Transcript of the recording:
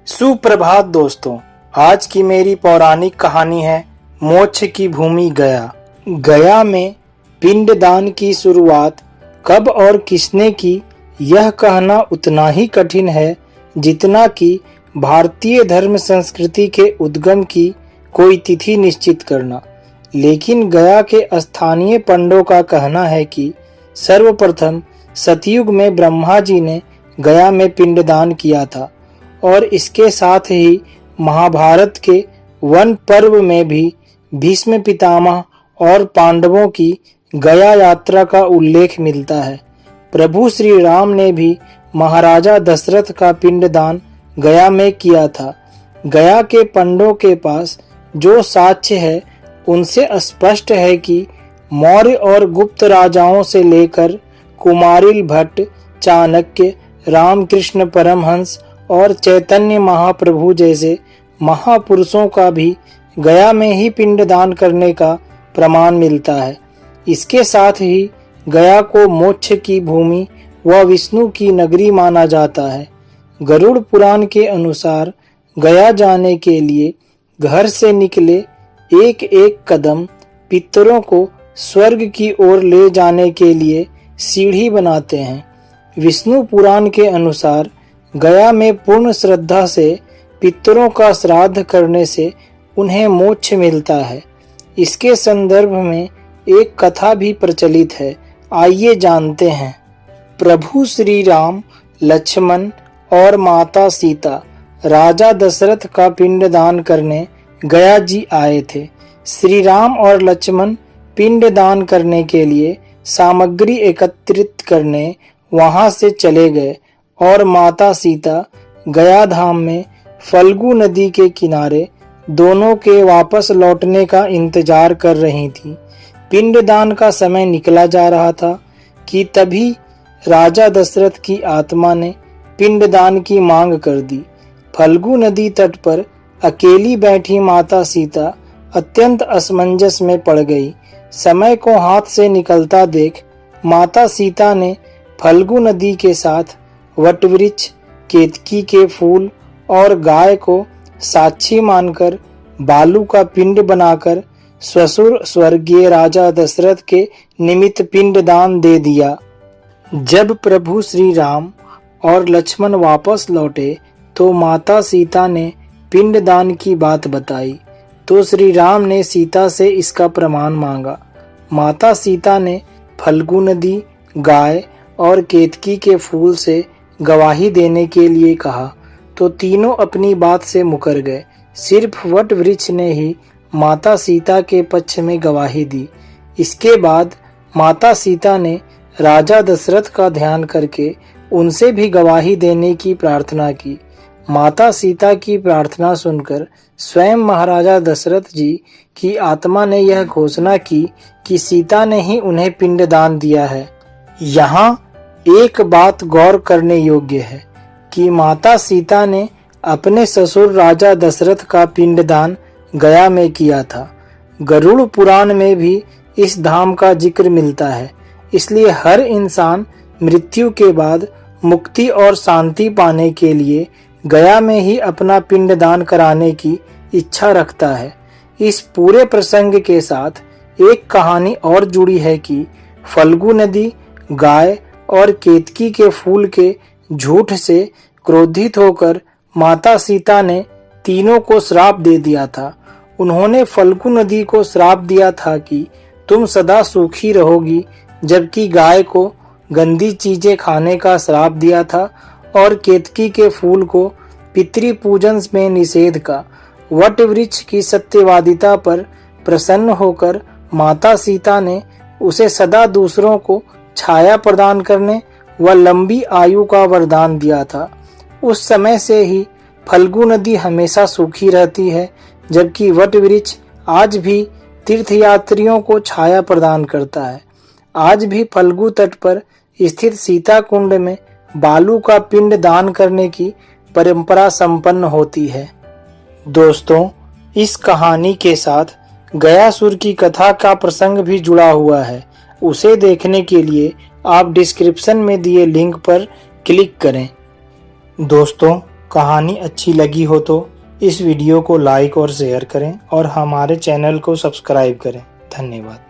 सुप्रभात दोस्तों। आज की मेरी पौराणिक कहानी है मोक्ष की भूमि गया। गया में पिंडदान की शुरुआत कब और किसने की, यह कहना उतना ही कठिन है जितना कि भारतीय धर्म संस्कृति के उद्गम की कोई तिथि निश्चित करना। लेकिन गया के स्थानीय पंडों का कहना है कि सर्वप्रथम सतयुग में ब्रह्मा जी ने गया में पिंडदान किया था और इसके साथ ही महाभारत के वन पर्व में भी भीष्म पितामह और पांडवों की गया यात्रा का उल्लेख मिलता है। प्रभु श्री राम ने भी महाराजा दशरथ का पिंडदान गया में किया था। गया के पंडों के पास जो साक्ष्य है उनसे स्पष्ट है कि मौर्य और गुप्त राजाओं से लेकर कुमारिल भट्ट, चाणक्य, रामकृष्ण परमहंस और चैतन्य महाप्रभु जैसे महापुरुषों का भी गया में ही पिंडदान करने का प्रमाण मिलता है। इसके साथ ही गया को मोक्ष की भूमि व विष्णु की नगरी माना जाता है। गरुड़ पुराण के अनुसार गया जाने के लिए घर से निकले एक एक कदम पितरों को स्वर्ग की ओर ले जाने के लिए सीढ़ी बनाते हैं। विष्णु पुराण के अनुसार गया में पूर्ण श्रद्धा से पितरों का श्राद्ध करने से उन्हें मोक्ष मिलता है। इसके संदर्भ में एक कथा भी प्रचलित है, आइए जानते हैं। प्रभु श्री राम, लक्ष्मण और माता सीता राजा दशरथ का पिंडदान करने गया जी आए थे। श्री राम और लक्ष्मण पिंडदान करने के लिए सामग्री एकत्रित करने वहां से चले गए और माता सीता गया धाम में फल्गु नदी के किनारे दोनों के वापस लौटने का इंतजार कर रही थी। पिंडदान का समय निकला जा रहा था कि तभी राजा दशरथ की आत्मा ने पिंडदान की मांग कर दी। फल्गु नदी तट पर अकेली बैठी माता सीता अत्यंत असमंजस में पड़ गई। समय को हाथ से निकलता देख माता सीता ने फल्गु नदी के साथ वटवृक्ष, केतकी के फूल और गाय को साक्षी मानकर बालू का पिंड बनाकर ससुर स्वर्गीय राजा दशरथ के निमित्त पिंडदान दे दिया। जब प्रभु श्री राम और लक्ष्मण वापस लौटे तो माता सीता ने पिंडदान की बात बताई तो श्री राम ने सीता से इसका प्रमाण मांगा। माता सीता ने फल्गु नदी, गाय और केतकी के फूल से गवाही देने के लिए कहा तो तीनों अपनी बात से मुकर गए। सिर्फ वट वृक्ष ने ही माता सीता के पक्ष में गवाही दी। इसके बाद माता सीता ने राजा दशरथ का ध्यान करके उनसे भी गवाही देने की प्रार्थना की। माता सीता की प्रार्थना सुनकर स्वयं महाराजा दशरथ जी की आत्मा ने यह घोषणा की कि सीता ने ही उन्हें पिंडदान दिया है। यहाँ एक बात गौर करने योग्य है कि माता सीता ने अपने ससुर राजा दशरथ का पिंडदान गया में किया था। गरुड़ पुराण में भी इस धाम का जिक्र मिलता है। इसलिए हर इंसान मृत्यु के बाद मुक्ति और शांति पाने के लिए गया में ही अपना पिंडदान कराने की इच्छा रखता है। इस पूरे प्रसंग के साथ एक कहानी और जुड़ी है कि फल्गु नदी, गाय और केतकी के फूल के झूठ से क्रोधित होकर माता सीता ने तीनों को श्राप दे दिया था। उन्होंने फल्गु नदी को श्राप दिया था कि तुम सदा सूखी रहोगी, जबकि गाय को गंदी चीजें खाने का श्राप दिया था और केतकी के फूल को पितृ पूजन में निषेध का। वट वृक्ष की सत्यवादिता पर प्रसन्न होकर माता सीता ने उसे सदा दूसरों को छाया प्रदान करने व लंबी आयु का वरदान दिया था। उस समय से ही फल्गु नदी हमेशा सूखी रहती है, जबकि वट वृक्ष आज भी तीर्थयात्रियों को छाया प्रदान करता है। आज भी फल्गु तट पर स्थित सीता कुंड में बालू का पिंड दान करने की परंपरा संपन्न होती है। दोस्तों, इस कहानी के साथ गयासुर की कथा का प्रसंग भी जुड़ा हुआ है। उसे देखने के लिए आप डिस्क्रिप्शन में दिए लिंक पर क्लिक करें। दोस्तों, कहानी अच्छी लगी हो तो इस वीडियो को लाइक और शेयर करें और हमारे चैनल को सब्सक्राइब करें। धन्यवाद।